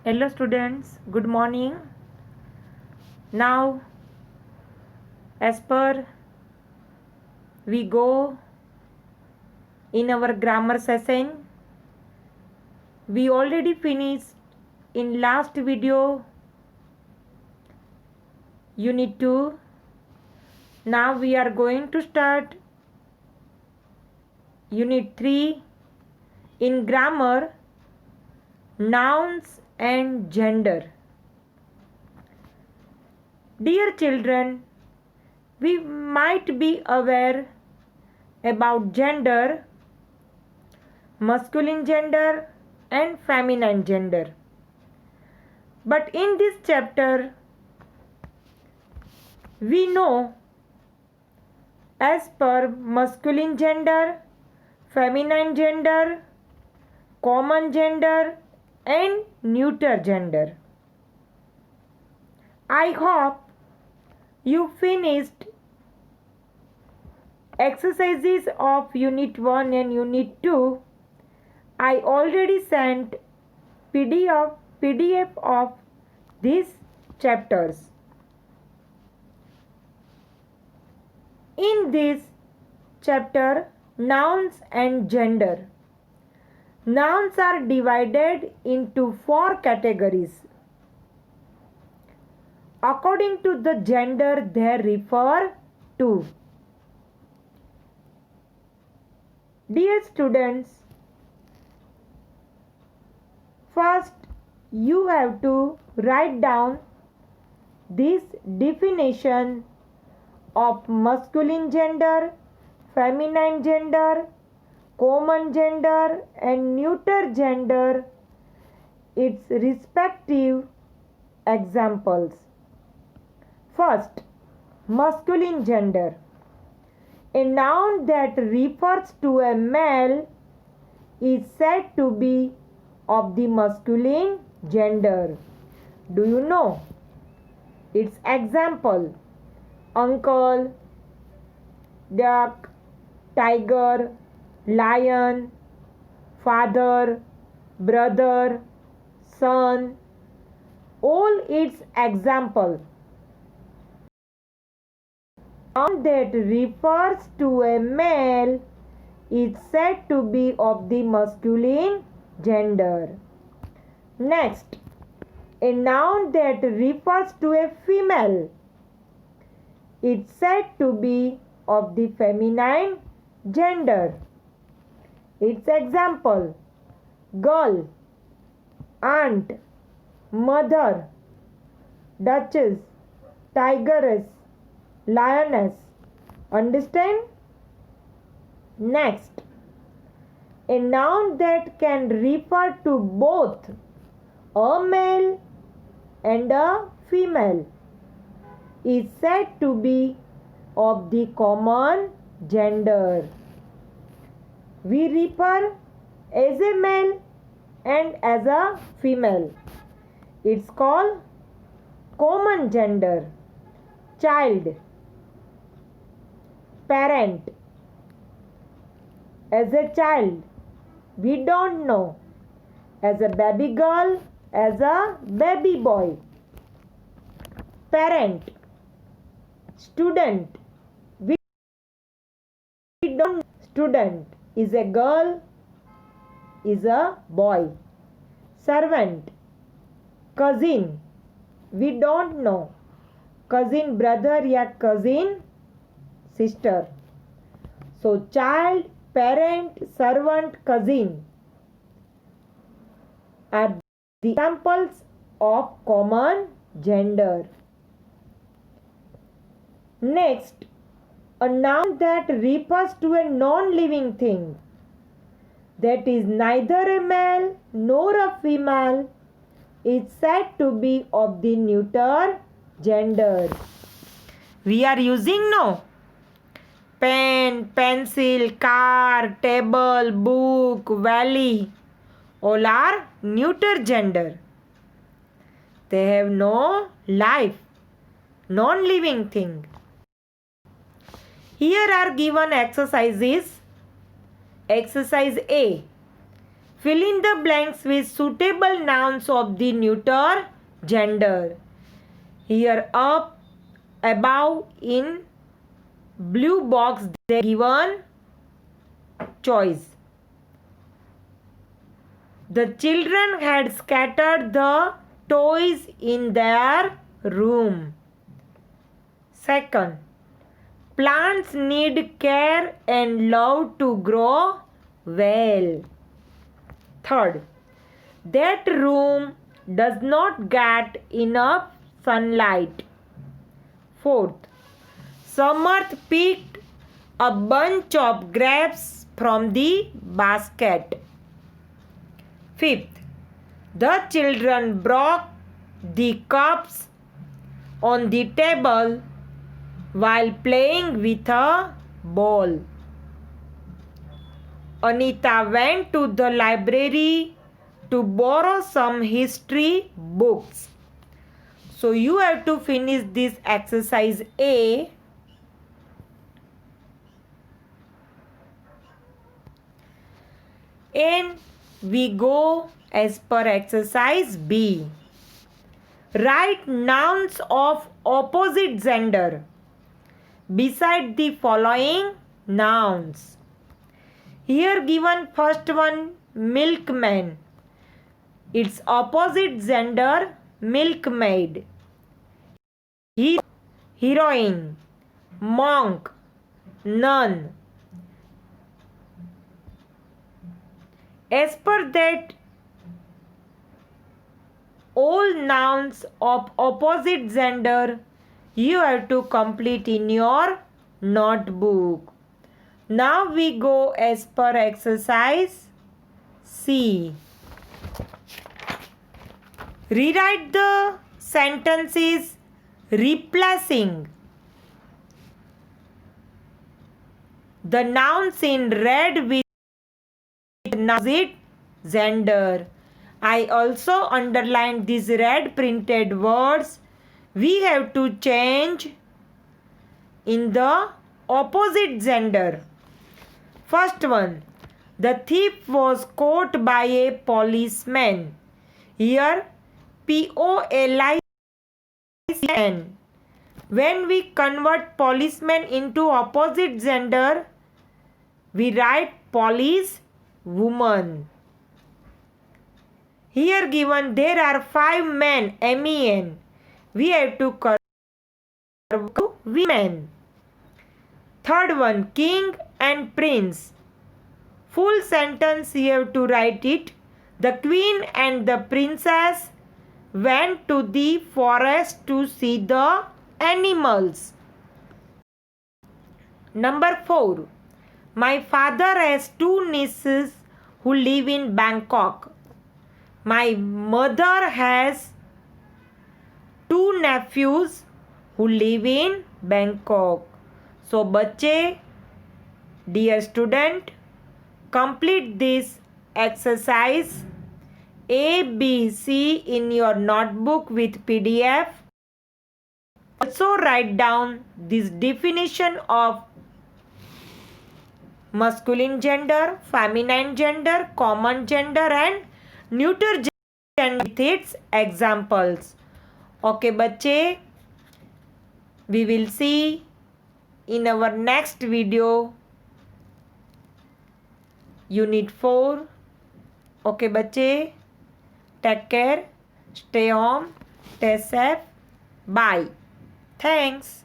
Hello students, good morning. Now as per we go in our grammar session, we already finished in last video unit 2. Now we are going to start unit 3 in grammar, nouns and gender. Dear children, we might be aware about gender, masculine gender and feminine gender. But in this chapter, we know as per masculine gender, feminine gender, common gender and neuter gender. I hope you finished exercises of unit 1 and unit 2. I already sent PDF of these chapters. In this chapter, nouns and gender. Nouns are divided into 4 categories. According to the gender they refer to. Dear students, first you have to write down this definition of masculine gender, feminine gender, common gender and neuter gender, its respective examples. First, masculine gender. A noun that refers to a male is said to be of the masculine gender. Do you know its example? Uncle, duck, tiger, lion, father, brother, son, all its example. Noun that refers to a male is said to be of the masculine gender. Next, a noun that refers to a female is said to be of the feminine gender. Its example: girl, aunt, mother, duchess, tigress, lioness. Understand? Next, a noun that can refer to both a male and a female is said to be of the common gender. We refer as a male and as a female. It's called common gender. Child, parent. As a child, we don't know. As a baby girl, as a baby boy. Parent, student. We don't know. Student is a girl, is a boy. Servant, cousin. We don't know. Cousin brother या cousin sister. So child, parent, servant, cousin are the examples of common gender. Next, a noun that refers to a non-living thing that is neither a male nor a female is said to be of the neuter gender. We are using no pen, pencil, car, table, book, valley. All are neuter gender. They have no life, non-living thing. Here are given exercises. Exercise A. Fill in the blanks with suitable nouns of the neuter gender. Here up above in blue box they given choice. The children had scattered the toys in their room. Second, plants need care and love to grow well. Third, that room does not get enough sunlight. Fourth, Samarth picked a bunch of grapes from the basket. Fifth, the children broke the cups on the table while playing with a ball. Anita went to the library to borrow some history books. So you have to finish this exercise A. And we go as per exercise B. Write nouns of opposite gender beside the following nouns. Here given first one, milkman. Its opposite gender, milkmaid. Heroine, monk, nun. As per that, all nouns of opposite gender you have to complete in your notebook. Now we go as per exercise C. Rewrite the sentences replacing the nouns in red with opposite gender. I also underlined these red printed words. We have to change in the opposite gender. First one, the thief was caught by a policeman. Here, P-O-L-I-C-N. When we convert policeman into opposite gender, we write police woman. Here given there are 5 men, MEN. We have to convert to women. Third one, king and prince. Full sentence you have to write it. The queen and the princess went to the forest to see the animals. Number 4. My father has 2 nieces who live in Bangkok. My mother has 2 nephews who live in Bangkok. So, बच्चे, dear student, complete this exercise A, B, C in your notebook with PDF. Also write down this definition of masculine gender, feminine gender, common gender and neuter gender with its examples. Okay, बच्चे, we will see in our next video unit 4. Okay, बच्चे, take care, stay home, stay safe, bye. Thanks.